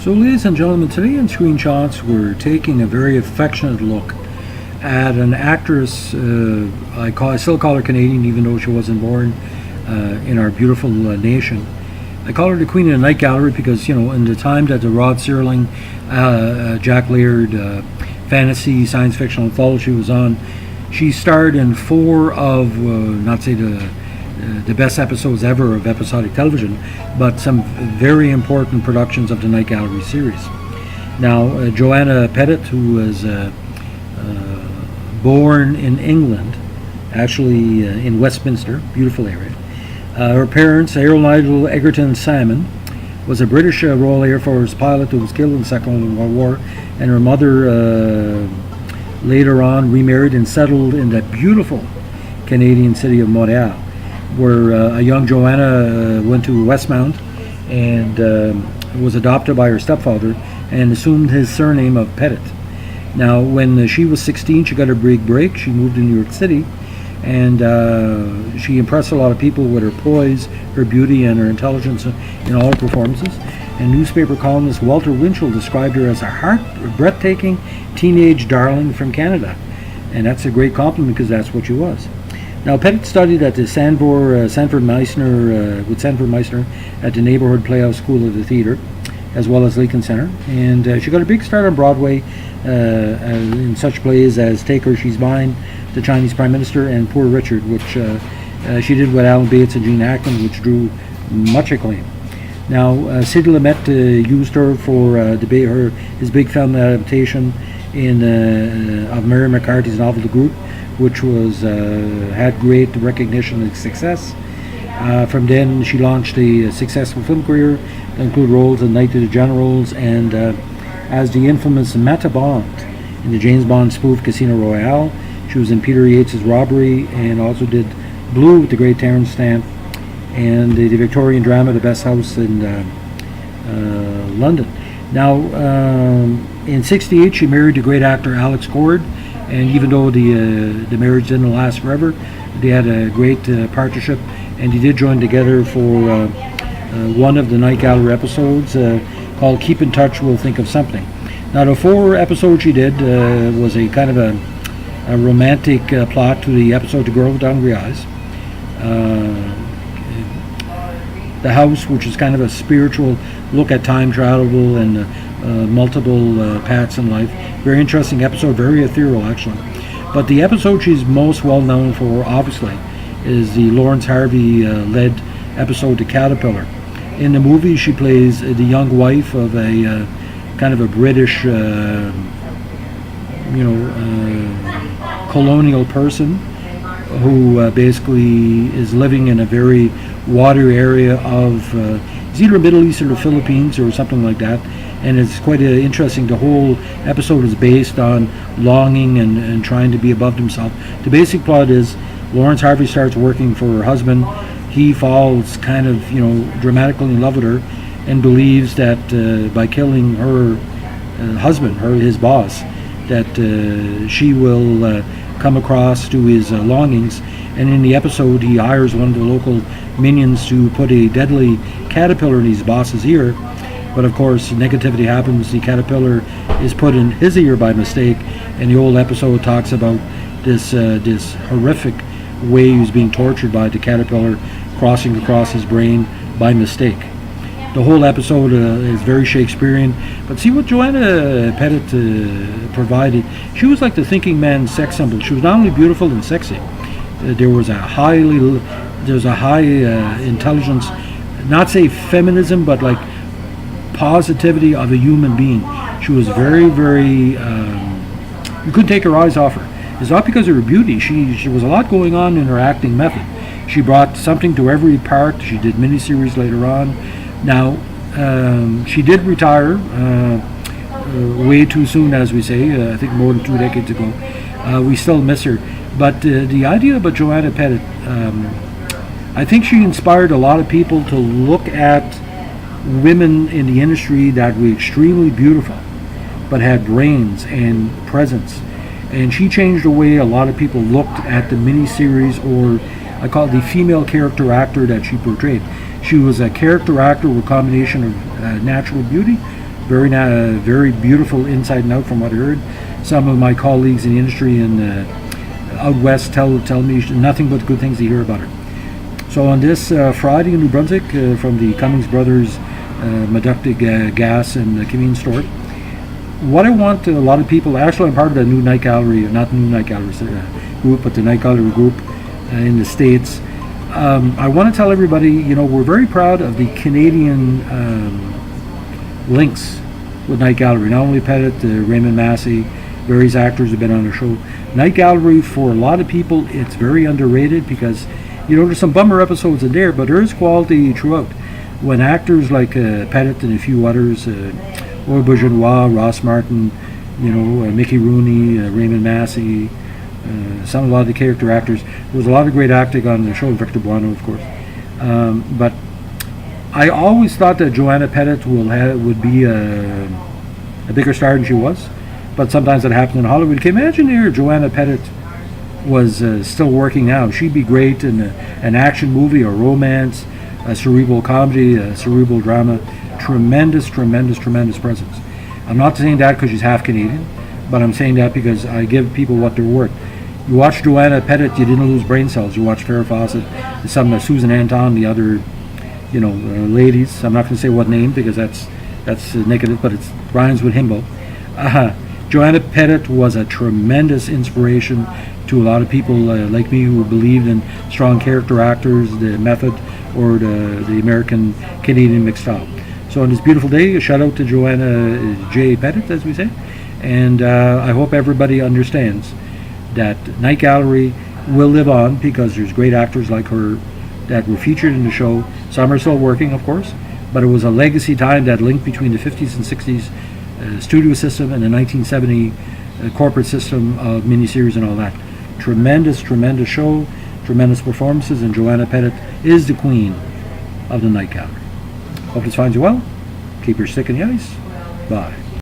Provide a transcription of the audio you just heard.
So ladies and gentlemen, today in Screenshots we're taking a very affectionate look at an actress. I still call her Canadian even though she wasn't born in our beautiful nation. I call her the Queen of the Night Gallery because, you know, in the time that the Rod Serling, Jack Laird fantasy science fiction anthology was on, she starred in 4 of, not say the best episodes ever of episodic television, but some very important productions of the Night Gallery series. Now, Joanna Pettet, who was born in England, actually in Westminster, beautiful area. Her parents, Errol Nigel Egerton Salmon, was a British Royal Air Force pilot who was killed in the Second World War, and her mother later on remarried and settled in that beautiful Canadian city of Montreal, where a young Joanna went to Westmount and was adopted by her stepfather and assumed his surname of Pettet. Now, when she was 16, she got a big break. She moved to New York City, and she impressed a lot of people with her poise, her beauty, and her intelligence in all her performances. And newspaper columnist Walter Winchell described her as a breathtaking teenage darling from Canada. And that's a great compliment because that's what she was. Now, Pettet studied at the Sanford Meisner at the neighborhood Playhouse School of the Theatre, as well as Lincoln Center. And she got a big start on Broadway in such plays as Take Her, She's Mine, The Chinese Prime Minister, and Poor Richard, which she did with Alan Bates and Gene Hackman, which drew much acclaim. Now, Sid Lumet used her for his big film adaptation of Mary McCarthy's novel The Group, which was had great recognition and success. From then, she launched a successful film career that included roles in Night of the Generals and as the infamous Meta Bond in the James Bond spoof Casino Royale. She was in Peter Yates's Robbery and also did Blue with the great Terence Stamp and the Victorian drama The Best House in London. Now, in '68, she married the great actor Alex Cord. And even though the marriage didn't last forever, they had a great partnership, and they did join together for one of the Night Gallery episodes called Keep in Touch, We'll Think of Something. Now, the 4 episodes she did was a kind of a romantic plot to the episode The Girl with the Hungry Eyes. The House, which is kind of a spiritual look at time travel and multiple paths in life. Very interesting episode, very ethereal actually. But the episode she's most well known for, obviously, is the Lawrence Harvey led episode The Caterpillar. In the movie, she plays the young wife of a kind of a British, colonial person who basically is living in a very watery area of it's either Middle East or the Philippines or something like that. And it's quite interesting. The whole episode is based on longing and trying to be above himself. The basic plot is Lawrence Harvey starts working for her husband. He falls kind of, dramatically in love with her and believes that by killing her husband, his boss, that she will come across to his longings. And in the episode, he hires one of the local minions to put a deadly caterpillar in his boss's ear. But of course, negativity happens. The caterpillar is put in his ear by mistake, and the whole episode talks about this horrific way he was being tortured by the caterpillar crossing across his brain by mistake. The whole episode is very Shakespearean. But see what Joanna Pettet provided. She was like the thinking man's sex symbol. She was not only beautiful and sexy. There was a high intelligence, not say feminism, but like positivity of a human being. She was very, very, you couldn't take her eyes off her. It's not because of her beauty. She was a lot going on in her acting method. She brought something to every part. She did miniseries later on. Now, she did retire way too soon, as we say, I think more than 2 decades ago. We still miss her. But the idea about Joanna Pettet, I think she inspired a lot of people to look at women in the industry that were extremely beautiful but had brains and presence, and she changed the way a lot of people looked at the miniseries, or I call it the female character actor that she portrayed. She was a character actor with a combination of natural beauty, very beautiful inside and out from what I heard. Some of my colleagues in the industry in out west tell me nothing but good things to hear about her. So on this Friday in New Brunswick from the Cummings Brothers Meductic Gas and Convenience Store, what I want a lot of people, actually I'm part of the New Night Gallery, not the New Night Gallery group, but the Night Gallery group in the States. I want to tell everybody, we're very proud of the Canadian links with Night Gallery. Not only Pettet, Raymond Massey, various actors have been on the show. Night Gallery, for a lot of people, it's very underrated because, there's some bummer episodes in there, but there is quality throughout. When actors like Pettet and a few others, Roy Bourgeois, Ross Martin, Mickey Rooney, Raymond Massey, a lot of the character actors. There was a lot of great acting on the show, Victor Buono, of course. But I always thought that Joanna Pettet would be a bigger star than she was. But sometimes it happened in Hollywood. Can you imagine here Joanna Pettet was still working now? She'd be great in an action movie, a romance, a cerebral comedy, a cerebral drama. Tremendous presence. I'm not saying that because she's half Canadian, but I'm saying that because I give people what they're worth. You watch Joanna Pettet, you didn't lose brain cells. You watch Farrah Fawcett, some Susan Anton, the other, ladies. I'm not going to say what name because that's negative, but it rhymes with himbo. Joanna Pettet was a tremendous inspiration to a lot of people like me who believed in strong character actors, the method, or the American Canadian mixed style. So on this beautiful day, a shout out to Joanna J. Pettet, as we say, and I hope everybody understands that Night Gallery will live on because there's great actors like her that were featured in the show. Some are still working, of course, but it was a legacy time, that link between the 50s and 60s studio system and the 1970 corporate system of miniseries and all that. Tremendous show, tremendous performances, and Joanna Pettet is the queen of the Night Gallery. Hope this finds you well. Keep your stick in the ice. Bye.